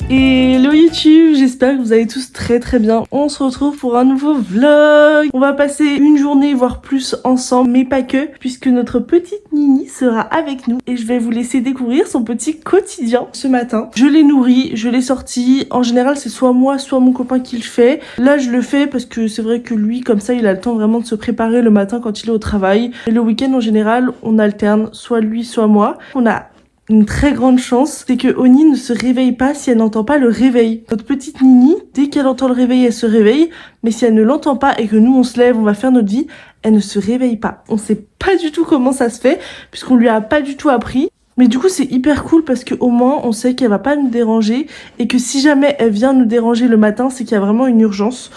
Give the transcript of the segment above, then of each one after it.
Hello YouTube, j'espère que vous allez tous très très bien. On se retrouve pour un nouveau vlog. On va passer une journée voire plus ensemble, mais pas que, puisque notre petite Nini sera avec nous et je vais vous laisser découvrir son petit quotidien ce matin. Je l'ai nourri, je l'ai sorti. En général c'est soit moi soit mon copain qui le fait. Là je le fais parce que c'est vrai que lui comme ça il a le temps vraiment de se préparer le matin quand il est au travail. Et le week-end en général on alterne, soit lui soit moi. On a une très grande chance, c'est que Oni ne se réveille pas si elle n'entend pas le réveil. Notre petite Nini, dès qu'elle entend le réveil, elle se réveille, mais si elle ne l'entend pas et que nous on se lève, on va faire notre vie, elle ne se réveille pas. On sait pas du tout comment ça se fait, puisqu'on lui a pas du tout appris. Mais du coup c'est hyper cool parce que au moins on sait qu'elle va pas nous déranger et que si jamais elle vient nous déranger le matin, c'est qu'il y a vraiment une urgence.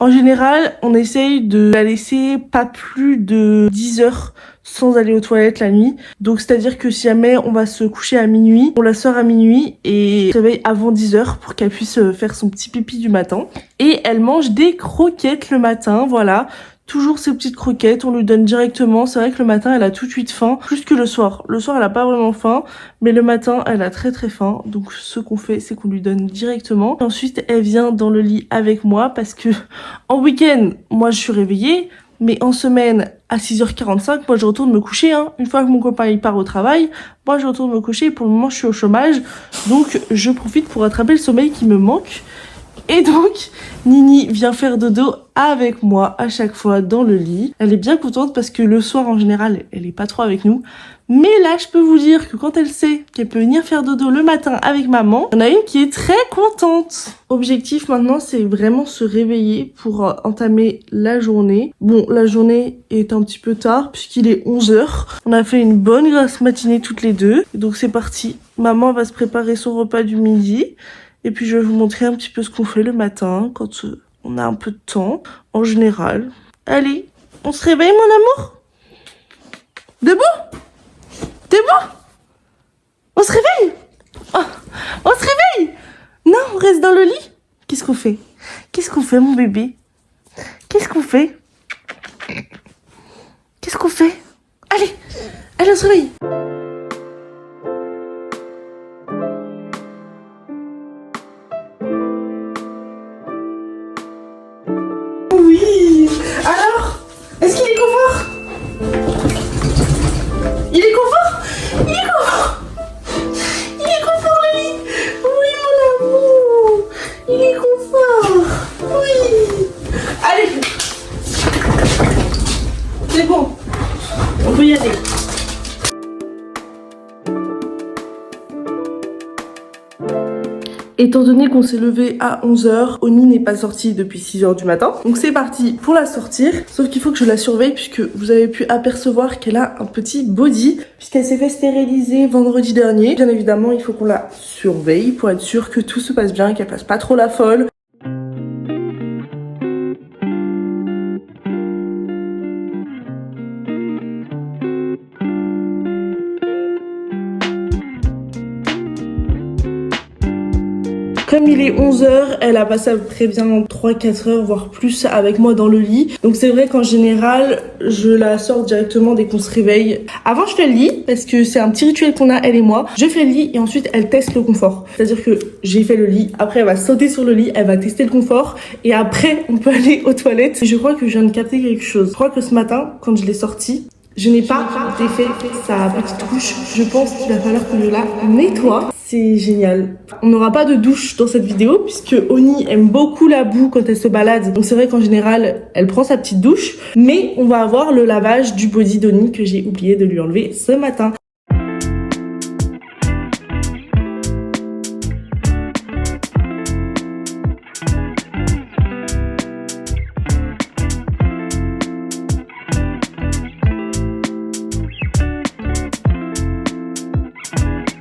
En général, on essaye de la laisser pas plus de 10 heures sans aller aux toilettes la nuit. Donc c'est-à-dire que si jamais on va se coucher à minuit, on la sort à minuit et se réveille avant 10 heures pour qu'elle puisse faire son petit pipi du matin. Et elle mange des croquettes le matin, voilà. Toujours ces petites croquettes, on lui donne directement. C'est vrai que le matin, elle a tout de suite faim, plus que le soir. Le soir, elle a pas vraiment faim, mais le matin, elle a très très faim. Donc ce qu'on fait, c'est qu'on lui donne directement. Et ensuite, elle vient dans le lit avec moi parce que en week-end, moi je suis réveillée, mais en semaine, à 6h45, moi je retourne me coucher. Une fois que mon copain il part au travail, moi je retourne me coucher. Pour le moment, je suis au chômage, donc je profite pour rattraper le sommeil qui me manque. Et donc, Nini vient faire dodo avec moi à chaque fois dans le lit. Elle est bien contente parce que le soir, en général, elle est pas trop avec nous. Mais là, je peux vous dire que quand elle sait qu'elle peut venir faire dodo le matin avec maman, il y en a une qui est très contente. Objectif maintenant, c'est vraiment se réveiller pour entamer la journée. Bon, la journée est un petit peu tard puisqu'il est 11h. On a fait une bonne grasse matinée toutes les deux. Donc c'est parti. Maman va se préparer son repas du midi. Et puis je vais vous montrer un petit peu ce qu'on fait le matin quand on a un peu de temps, en général. Allez, on se réveille mon amour? Debout? Debout? On se réveille? Oh, on se réveille? Non, on reste dans le lit? Qu'est-ce qu'on fait? Qu'est-ce qu'on fait mon bébé? Qu'est-ce qu'on fait? Qu'est-ce qu'on fait? Allez, allez on se réveille. Oui. Alors, est-ce qu'il est confort? Il est confort? Il est confort? Il est confort le lit? Oui mon amour. Il est confort. Oui. Allez. C'est bon. On peut y aller. Étant donné qu'on s'est levé à 11h, Oni n'est pas sortie depuis 6h du matin. Donc c'est parti pour la sortir. Sauf qu'il faut que je la surveille puisque vous avez pu apercevoir qu'elle a un petit body. Puisqu'elle s'est fait stériliser vendredi dernier. Bien évidemment, il faut qu'on la surveille pour être sûr que tout se passe bien et qu'elle fasse pas trop la folle. Comme il est 11h, elle a passé à peu près bien 3-4 heures, voire plus avec moi dans le lit. Donc c'est vrai qu'en général, je la sors directement dès qu'on se réveille. Avant, je fais le lit, parce que c'est un petit rituel qu'on a, elle et moi. Je fais le lit et ensuite, elle teste le confort. C'est-à-dire que j'ai fait le lit, après elle va sauter sur le lit, elle va tester le confort, et après, on peut aller aux toilettes. Et je crois que je viens de capter quelque chose. Je crois que ce matin, quand je l'ai sortie, je n'ai pas défait sa petite couche. Je pense qu'il va falloir que je la nettoie. C'est génial. On n'aura pas de douche dans cette vidéo puisque Oni aime beaucoup la boue quand elle se balade. Donc c'est vrai qu'en général, elle prend sa petite douche. Mais on va avoir le lavage du body d'Oni que j'ai oublié de lui enlever ce matin.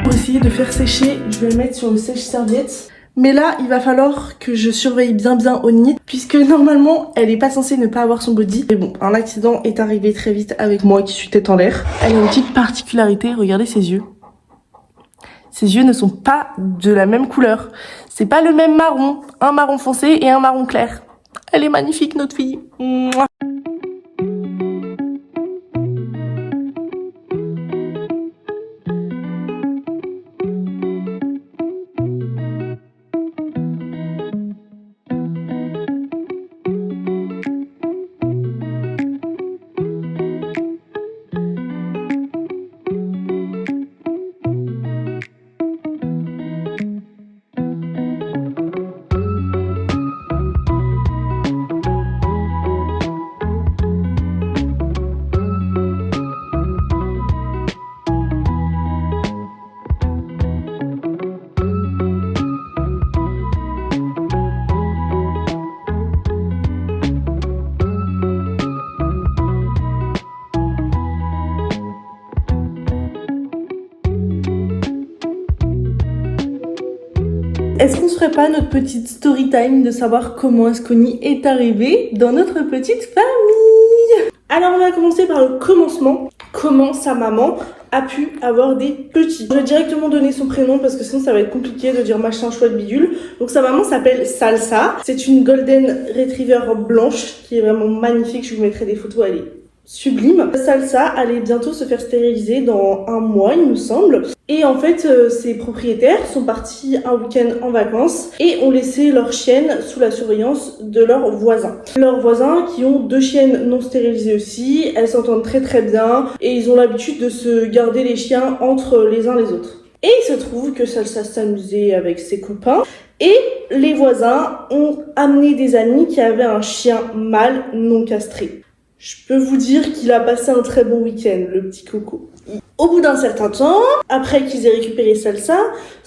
Pour essayer de faire sécher, je vais le mettre sur le sèche-serviette. Mais là, il va falloir que je surveille bien Oni, puisque normalement, elle est pas censée ne pas avoir son body. Mais bon, un accident est arrivé très vite avec moi qui suis tête en l'air. Elle a une petite particularité, regardez ses yeux. Ses yeux ne sont pas de la même couleur. C'est pas le même marron, un marron foncé et un marron clair. Elle est magnifique, notre fille. Mouah. Est-ce qu'on se ferait pas notre petite story time de savoir comment est-ce qu'Oni est arrivé dans notre petite famille? Alors on va commencer par le commencement. Comment sa maman a pu avoir des petits. Je vais directement donner son prénom parce que sinon ça va être compliqué de dire machin chouette bidule. Donc sa maman s'appelle Salsa. C'est une golden retriever blanche qui est vraiment magnifique. Je vous mettrai des photos, elle est sublime. Salsa allait bientôt se faire stériliser dans un mois, il me semble. Et en fait, ses propriétaires sont partis un week-end en vacances et ont laissé leur chienne sous la surveillance de leurs voisins. Leurs voisins qui ont 2 chiennes non stérilisées aussi, elles s'entendent très très bien et ils ont l'habitude de se garder les chiens entre les uns les autres. Et il se trouve que Salsa s'amusait avec ses copains et les voisins ont amené des amis qui avaient un chien mâle non castré. Je peux vous dire qu'il a passé un très bon week-end, le petit coco. Au bout d'un certain temps, après qu'ils aient récupéré Salsa,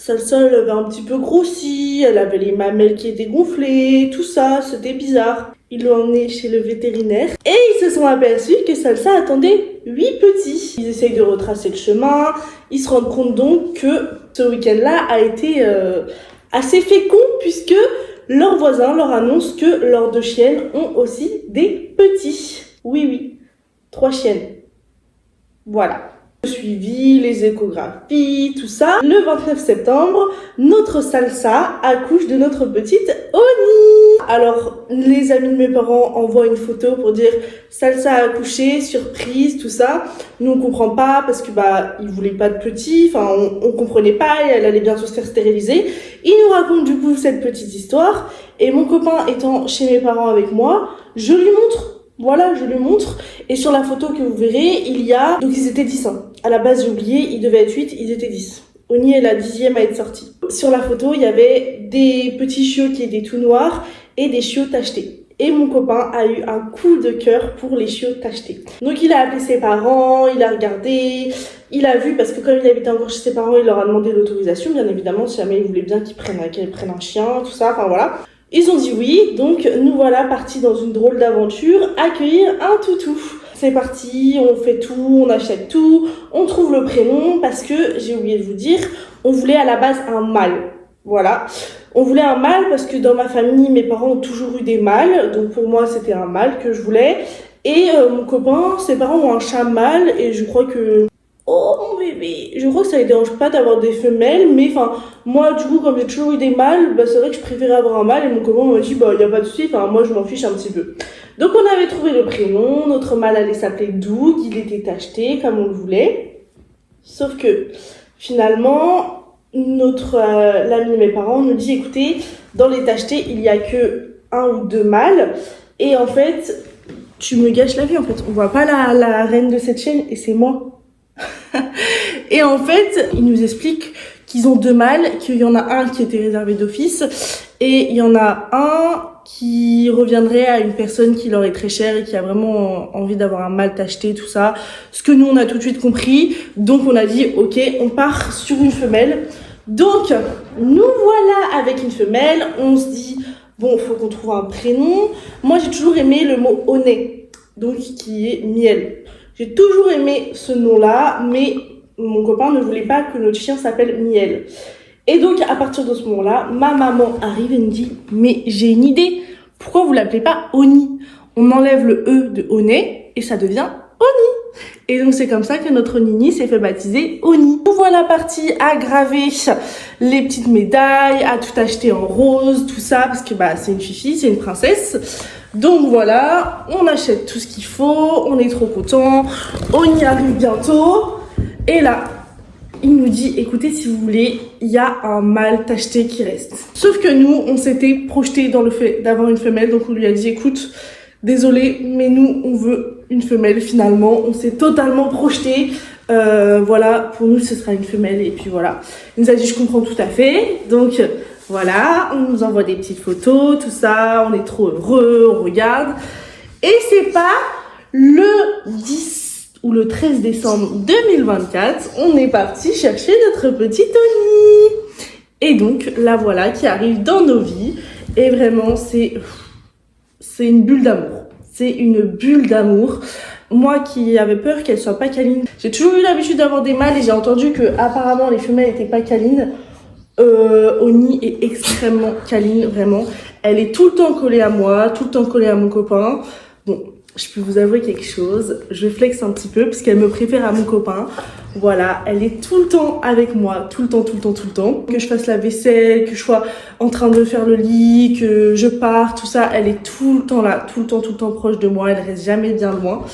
elle avait un petit peu grossi, elle avait les mamelles qui étaient gonflées, tout ça, c'était bizarre. Ils l'ont emmené chez le vétérinaire et ils se sont aperçus que Salsa attendait 8 petits. Ils essayent de retracer le chemin, ils se rendent compte donc que ce week-end-là a été assez fécond puisque leurs voisins leur annoncent que leurs 2 chiennes ont aussi des petits. Oui, 3 chiennes. Voilà. Suivi, les échographies, tout ça. Le 29 septembre, notre Salsa accouche de notre petite Oni. Alors, les amis de mes parents envoient une photo pour dire Salsa a accouché, surprise, tout ça. Nous, on comprend pas parce que ils voulaient pas de petits. Enfin, on comprenait pas et elle allait bientôt se faire stériliser. Ils nous racontent du coup cette petite histoire. Et mon copain étant chez mes parents avec moi, je lui montre. Voilà, je lui montre. Et sur la photo que vous verrez, il y a... Donc ils étaient 10. À la base, j'ai oublié, ils devaient être 8, ils étaient 10. Oni est la 10e à être sortie. Sur la photo, il y avait des petits chiots qui étaient tout noirs et des chiots tachetés. Et mon copain a eu un coup de cœur pour les chiots tachetés. Donc il a appelé ses parents, il a regardé, il a vu, parce que comme il habitait encore chez ses parents, il leur a demandé l'autorisation, bien évidemment, si jamais ils voulaient bien qu'elle prenne un chien, tout ça, enfin voilà. Ils ont dit oui, donc nous voilà partis dans une drôle d'aventure, accueillir un toutou. C'est parti, on fait tout, on achète tout, on trouve le prénom parce que, j'ai oublié de vous dire, on voulait à la base un mâle. Voilà. On voulait un mâle parce que dans ma famille, mes parents ont toujours eu des mâles, donc pour moi c'était un mâle que je voulais. Et mon copain, ses parents ont un chat mâle et je crois que... Oh mon bébé, je crois que ça ne dérange pas d'avoir des femelles, mais enfin, moi du coup, comme j'ai toujours eu des mâles, c'est vrai que je préférais avoir un mâle et mon copain m'a dit, y a pas de souci, moi je m'en fiche un petit peu. Donc on avait trouvé le prénom, notre mâle allait s'appeler Doug, il était tacheté comme on le voulait. Sauf que finalement, l'ami de mes parents nous dit, écoutez, dans les tachetés, il n'y a que 1 ou 2 mâles, et en fait, tu me gâches la vie en fait, on voit pas la reine de cette chaîne et c'est moi. Et en fait, ils nous expliquent qu'ils ont 2 mâles, qu'il y en a un qui était réservé d'office et il y en a un qui reviendrait à une personne qui leur est très chère et qui a vraiment envie d'avoir un mâle tacheté, tout ça. Ce que nous, on a tout de suite compris. Donc, on a dit, ok, on part sur une femelle. Donc, nous voilà avec une femelle. On se dit, bon, faut qu'on trouve un prénom. Moi, j'ai toujours aimé le mot Oné, donc qui est miel. J'ai toujours aimé ce nom-là, mais mon copain ne voulait pas que notre chien s'appelle Miel. Et donc, à partir de ce moment-là, ma maman arrive et me dit « Mais j'ai une idée, pourquoi vous l'appelez pas Oni ? On enlève le E de Oné et ça devient Oni !» Et donc, c'est comme ça que notre Nini s'est fait baptiser Oni. Nous voilà partis à graver les petites médailles, à tout acheter en rose, tout ça, parce que c'est une fifi, c'est une princesse. Donc voilà, on achète tout ce qu'il faut, on est trop contents, on y arrive bientôt. Et là, il nous dit, écoutez, si vous voulez, il y a un mâle tacheté qui reste. Sauf que nous, on s'était projeté dans le fait d'avoir une femelle, donc on lui a dit, écoute, désolé, mais nous, on veut une femelle finalement. On s'est totalement projeté. Voilà, pour nous, ce sera une femelle. Et puis voilà, il nous a dit, je comprends tout à fait. Donc... Voilà, on nous envoie des petites photos, tout ça, on est trop heureux, on regarde. Et c'est pas le 10 ou le 13 décembre 2024, on est parti chercher notre petite Oni. Et donc, la voilà qui arrive dans nos vies. Et vraiment, c'est une bulle d'amour. C'est une bulle d'amour. Moi qui avais peur qu'elle soit pas câline. J'ai toujours eu l'habitude d'avoir des mâles et j'ai entendu que apparemment les femelles étaient pas câlines. Oni est extrêmement câline, vraiment. Elle est tout le temps collée à moi, tout le temps collée à mon copain. Bon, je peux vous avouer quelque chose, je flex un petit peu parce qu'elle me préfère à mon copain. Voilà, elle est tout le temps avec moi, tout le temps, tout le temps, tout le temps. Que je fasse la vaisselle, que je sois en train de faire le lit, que je parte, tout ça, elle est tout le temps là, tout le temps proche de moi, elle reste jamais bien loin.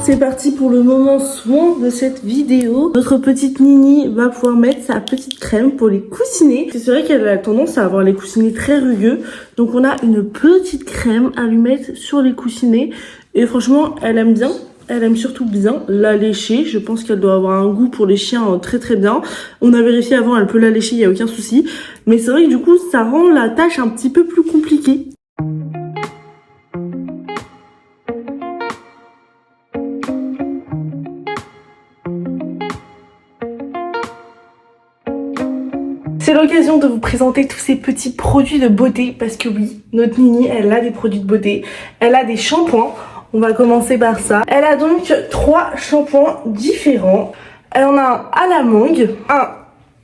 C'est parti pour le moment soin de cette vidéo. Notre petite Nini va pouvoir mettre sa petite crème pour les coussinets. C'est vrai qu'elle a tendance à avoir les coussinets très rugueux. Donc on a une petite crème à lui mettre sur les coussinets. Et franchement, elle aime bien. Elle aime surtout bien la lécher. Je pense qu'elle doit avoir un goût pour les chiens très bien. On a vérifié avant, elle peut la lécher, il n'y a aucun souci. Mais c'est vrai que du coup, ça rend la tâche un petit peu plus compliquée. C'est l'occasion de vous présenter tous ces petits produits de beauté parce que oui, notre Nini, elle a des produits de beauté. Elle a des shampoings. On va commencer par ça. Elle a donc 3 shampoings différents. Elle en a un à la mangue, un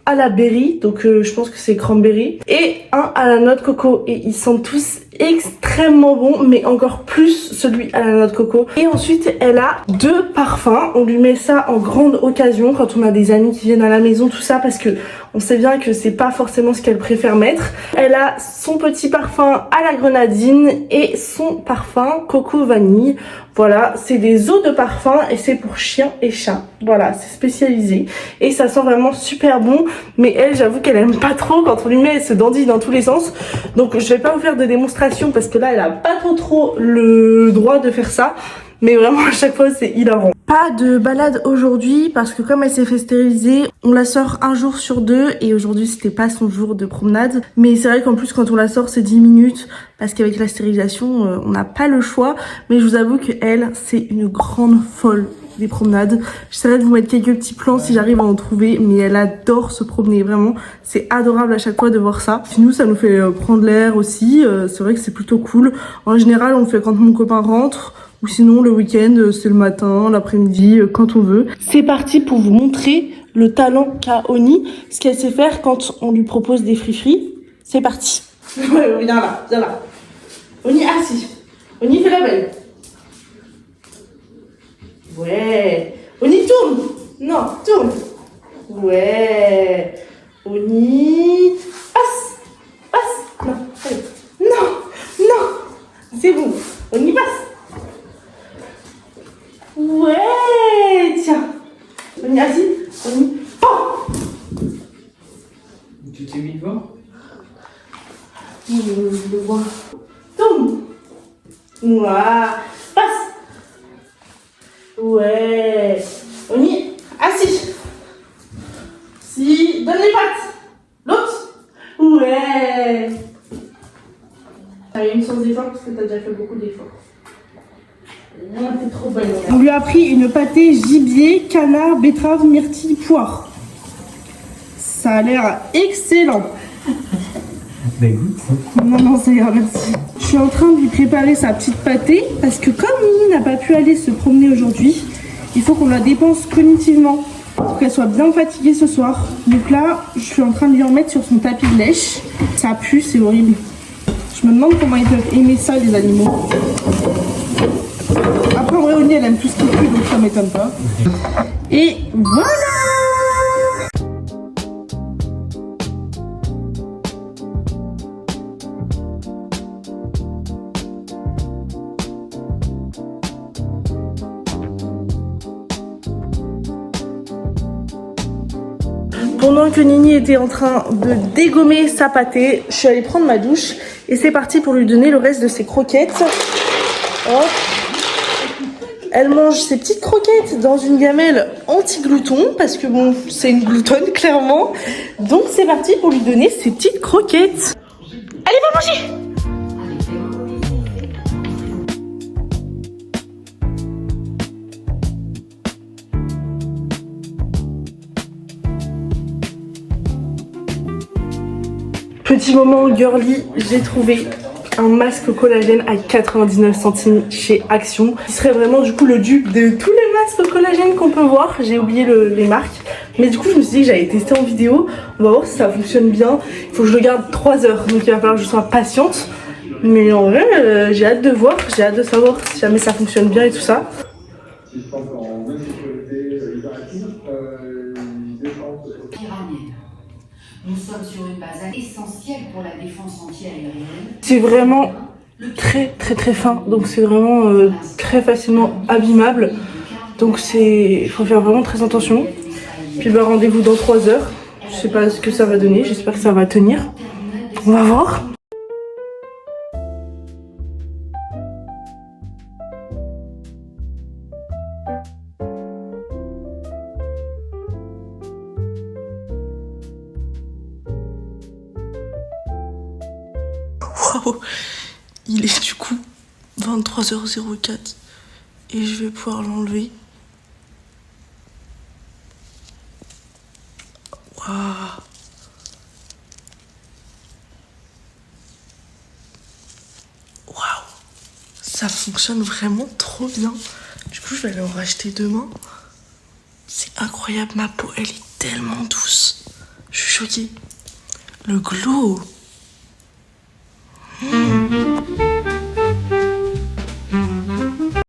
à la berry, donc je pense que c'est cranberry, et un à la noix de coco. Et ils sentent tous extrêmement bons, mais encore plus celui à la noix de coco. Et ensuite, elle a 2 parfums. On lui met ça en grande occasion quand on a des amis qui viennent à la maison, tout ça, parce que on sait bien que c'est pas forcément ce qu'elle préfère mettre. Elle a son petit parfum à la grenadine et son parfum coco vanille. Voilà, c'est des eaux de parfum et c'est pour chiens et chats. Voilà, c'est spécialisé. Et ça sent vraiment super bon. Mais elle, j'avoue qu'elle aime pas trop quand on lui met, elle se dandine dans tous les sens. Donc je vais pas vous faire de démonstration parce que là, elle a pas trop le droit de faire ça. Mais vraiment à chaque fois c'est hilarant. Pas de balade aujourd'hui parce que comme elle s'est fait stériliser, on la sort un jour sur 2 et aujourd'hui c'était pas son jour de promenade. Mais c'est vrai qu'en plus quand on la sort c'est 10 minutes parce qu'avec la stérilisation on n'a pas le choix. Mais je vous avoue que elle c'est une grande folle des promenades. J'essaierai de vous mettre quelques petits plans si j'arrive à en trouver, mais elle adore se promener, vraiment. C'est adorable à chaque fois de voir ça. Puis nous, ça nous fait prendre l'air aussi. C'est vrai que c'est plutôt cool. En général, on le fait quand mon copain rentre. Ou sinon le week-end, c'est le matin, l'après-midi, quand on veut. C'est parti pour vous montrer le talent qu'a Oni, ce qu'elle sait faire quand on lui propose des free-free. C'est parti. Ouais, viens là, viens là. Oni assis. Oni fait la belle. Ouais. Oni tourne. Non, tourne. Ouais. Oni passe. Passe. Non, allez. Non, non. C'est bon. Oni passe. Ouais, tiens. On y est assis. On y... Oh, tu t'es mis devant? Je le vois. Tourne. Ouah. Passe. Ouais. On y est assis. Si. Donne les pattes. L'autre. Ouais. T'as eu une séance d'effort parce que t'as déjà fait beaucoup d'efforts. Trop bonne. On lui a pris une pâtée gibier, canard, betterave, myrtille, poire. Ça a l'air excellent. Ben écoute. Non, c'est grave, merci. Je suis en train de lui préparer sa petite pâtée parce que comme Nini n'a pas pu aller se promener aujourd'hui, il faut qu'on la dépense cognitivement pour qu'elle soit bien fatiguée ce soir. Donc là, je suis en train de lui en mettre sur son tapis de lèche. Ça pue, c'est horrible. Je me demande comment ils peuvent aimer ça, les animaux. Après, en vrai, Oni, elle aime tout ce qui pue, donc ça m'étonne pas. Et voilà! Pendant que Nini était en train de dégommer sa pâtée, je suis allée prendre ma douche et c'est parti pour lui donner le reste de ses croquettes. Oh. Elle mange ses petites croquettes dans une gamelle anti-glouton parce que bon, c'est une gloutonne clairement. Donc c'est parti pour lui donner ses petites croquettes. Allez, va manger! Petit moment girly, j'ai trouvé un masque collagène à 99 centimes chez Action. Qui serait vraiment du coup le dupe de tous les masques collagène qu'on peut voir. J'ai oublié les marques. Mais du coup je me suis dit que j'allais tester en vidéo. On va voir si ça fonctionne bien. Il faut que je le garde 3 heures. Donc il va falloir que je sois patiente. Mais en vrai j'ai hâte de voir. J'ai hâte de savoir si jamais ça fonctionne bien et tout ça. Nous sommes sur une base essentielle pour la défense anti-aérienne. C'est vraiment très fin, donc c'est vraiment très facilement abîmable. Donc il faut faire vraiment très attention. Puis bah rendez-vous dans 3 heures. Je sais pas ce que ça va donner, j'espère que ça va tenir. On va voir. Waouh, il est du coup 23h04 et je vais pouvoir l'enlever. Waouh. Waouh, ça fonctionne vraiment trop bien. Du coup, je vais aller en racheter demain. C'est incroyable, ma peau, elle est tellement douce. Je suis choquée. Le glow.